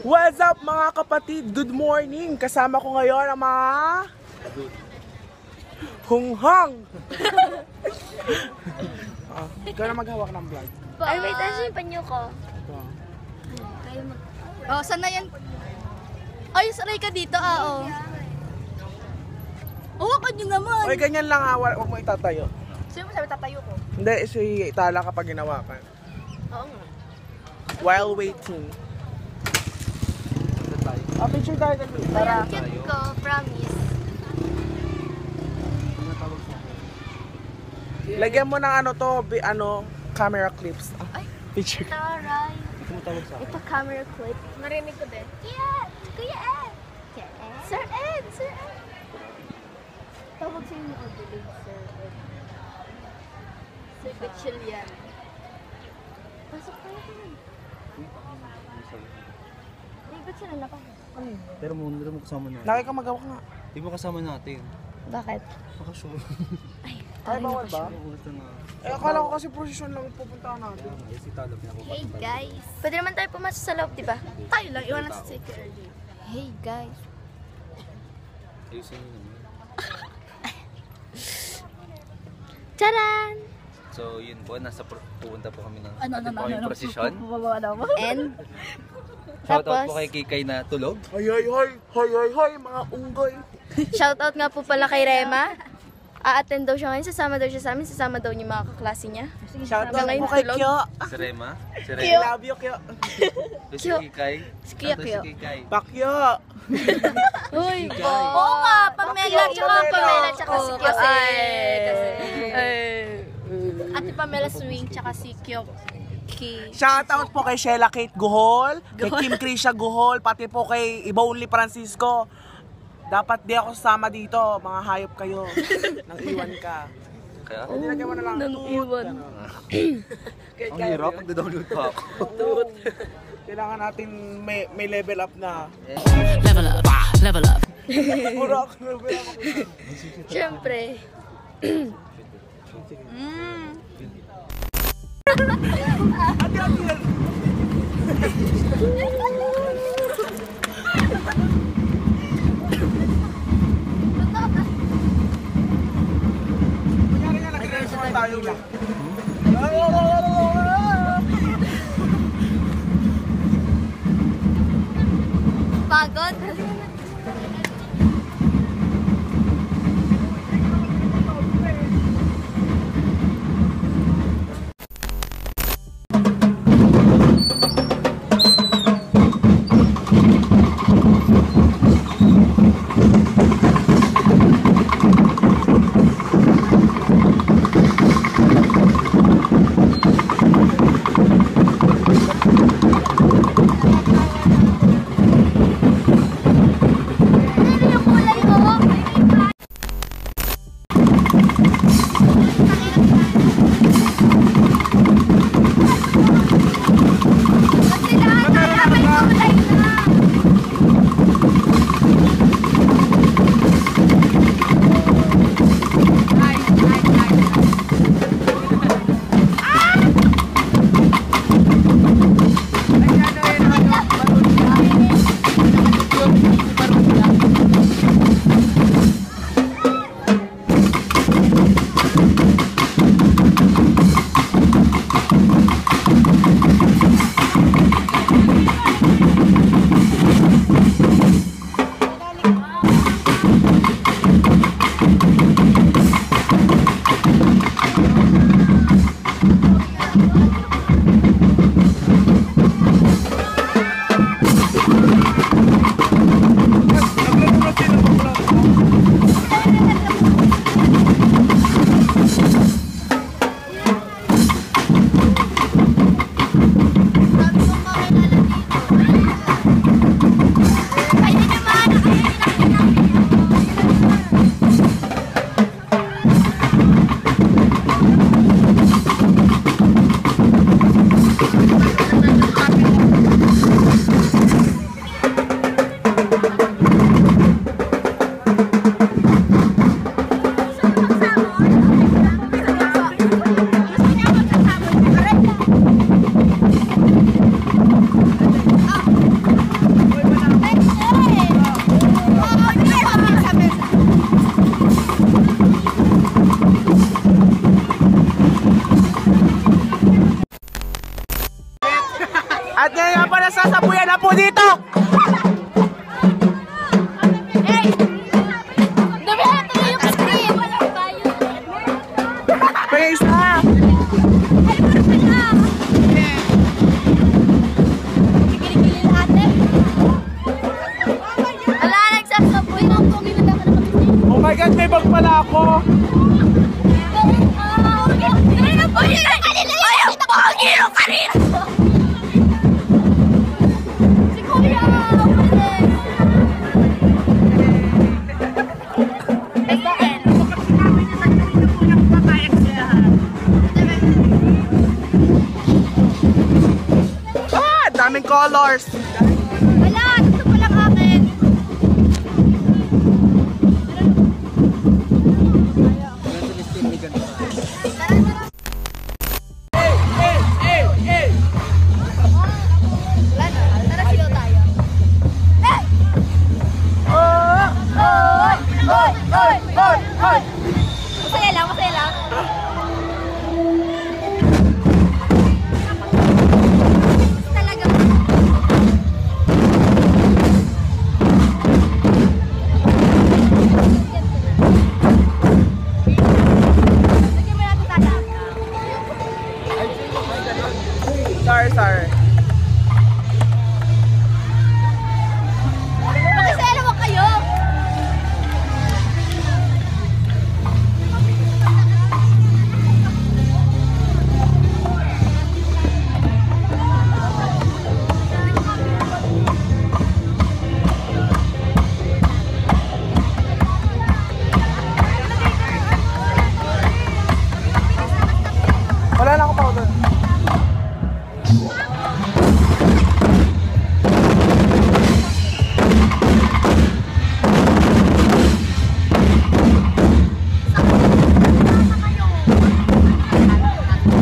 What's up mga kapatid? Good morning! Kasama ko ngayon ang mga hunghang! Ikaw na maghawak ng vlog. Ay, wait, asan yung panyo ko? Oh, saan na yan? Ay, saray ka dito, oo. Hawakan nyo naman. Oy, ganyan lang ha, huwag mo itatayo. Sino mo sabi tatayo ko? Hindi, si Tala kapag ginawakan. Oo nga. While waiting. Picture tayo dali. Parang cute ko, promise. Lagyan mo ng ano to, camera clips. Ay, Picture. Taray. ito camera clip. Narinig ko din. Yeah! Kuya Ed! Sir Ed! Sir Ed! Tawag sa'yo mo ang dilig, sir. Sir Bechilian. Pasok tayo ko nun. Ay, ba't sila naka? Pero muna mo kasama natin. Laki ka magawak nga. Di mo kasama natin. Bakit? Nakasure. Ay, bawal ba? Ito na. Eh, akala ko kasi procession lang pupuntahan natin. Ay, si Talo pinapapatay. Hey guys! Pwede naman tayo pumasok sa loob, diba? Tayo lang, iwan na sa security. Hey guys! Ayusin nyo naman. Charan! So, yun po. Pupunta po kami ng ating po yung prosesyon. And, Shoutout tapos, po kay Kikay na tulog. Hoy, mga unggoy. shoutout nga po pala kay Rema. A-attend daw siya ngayon, sasama daw siya sa amin, sasama daw niya mga kaklase niya. Shoutout Hanggang mo ngayon kay tulog. Kyo. Si Rema. Si I Rema. love you, Kyo. Si Kikay. Si Kyo. Si Kikay. Bakyo. Uy, Oo nga, Pamela, tsaka Pamela, tsaka si Kyo. Ate Pamela Swing, tsaka si Kyo. Shoutout po kay Sheila Kate Guhol, kay Kim Krisha Guhol, pati po kay Iba Only Francisco. Dapat di ako sasama dito, mga hayop kayo. Nang iwan ka. Kaya? Hindi lagyan mo na lang. Nang iwan. Ang hirap. Magda-download pa ako. Kailangan natin may level up na. Level up, level up. Puro ako level up. Siyempre. Tayo lang. Pagod? my God, may bag pala ako. Si Kuya! Ah, daming colors. Wala! Gusto ko lang akin! Wala na. Tara sigaw tayo. Hey! Masaya lang, masaya lang. Talaga. Lagyan mo natin tata. Sorry. Makisaya naman kayo. Wala na ako pa doon.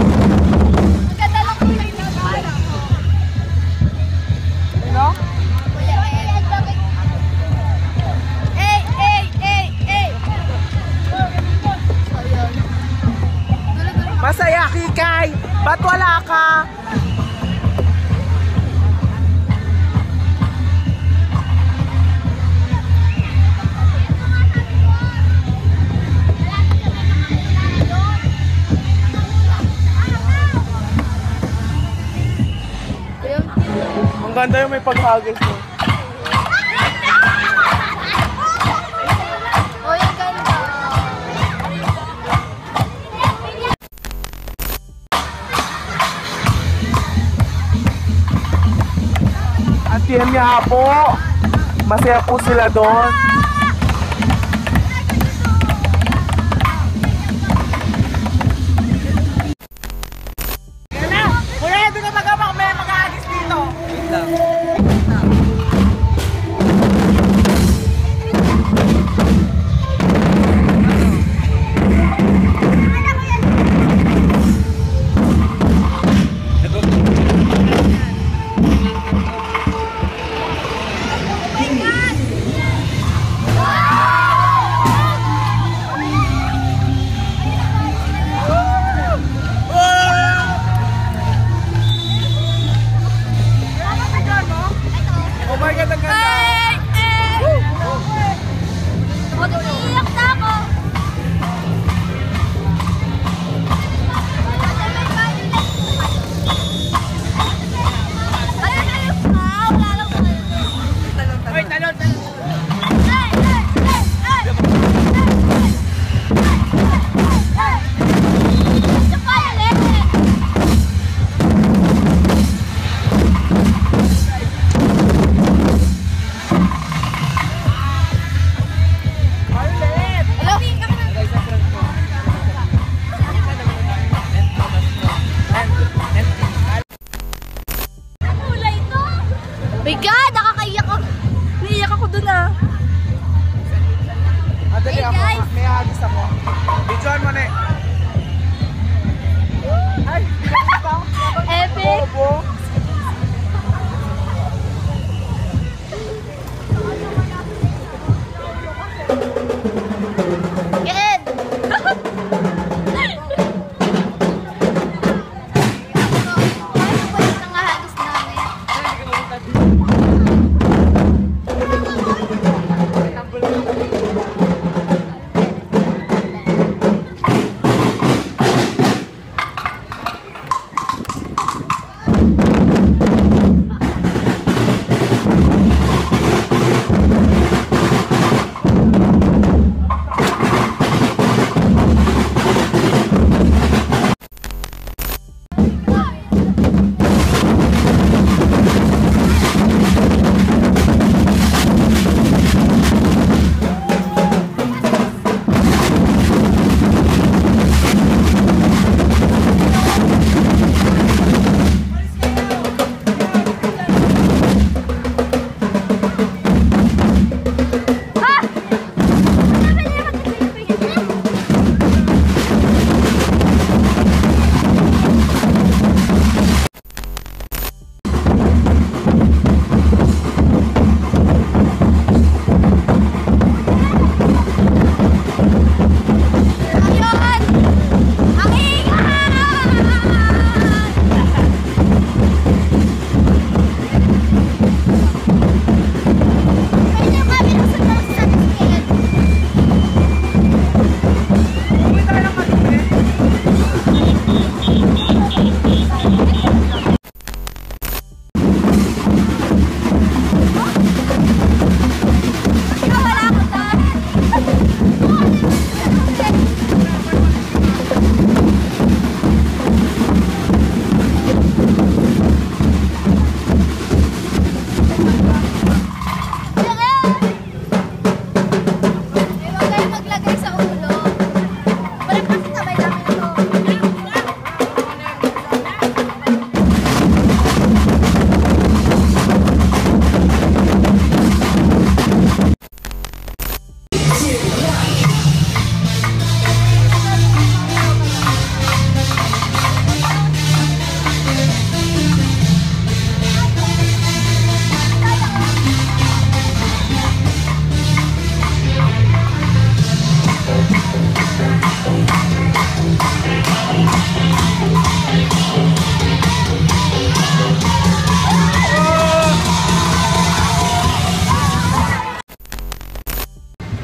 Maganda lang kulay na para. Ano? Kuya, eh. So, yun. Gulo-gulo. Masaya, Kikay. Ba't wala ka? Ang ganda yung may paghagis mo. Oh, yung ganda. At yan nga po. Masaya po sila doon. Kuya, doon na taga may mag-aagis dito. Wait lang. Oh my God, ang ganda. Mag-iiyak na ako. Hoy, talon. My God, nakakaiyak ako. Naiyak ako dun ah. Madali Hey, ako. guys. May agis ako. Videoan mo na eh. Ay, Epic. bobo. Ed! Paano ba yung nangahagis namin?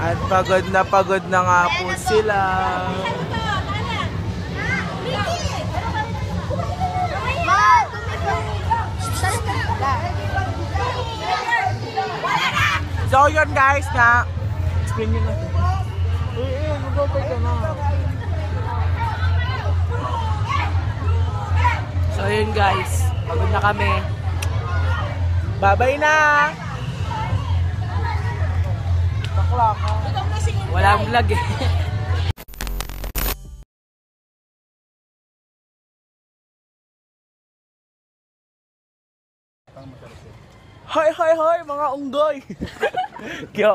At pagod na nga po sila. So yun guys na explain nyo na. Mag-okay ka na. So yun guys, pagod na kami. Bye-bye na! Bakla ka. Walang vlog eh. Hoy mga unggoy. Kyo.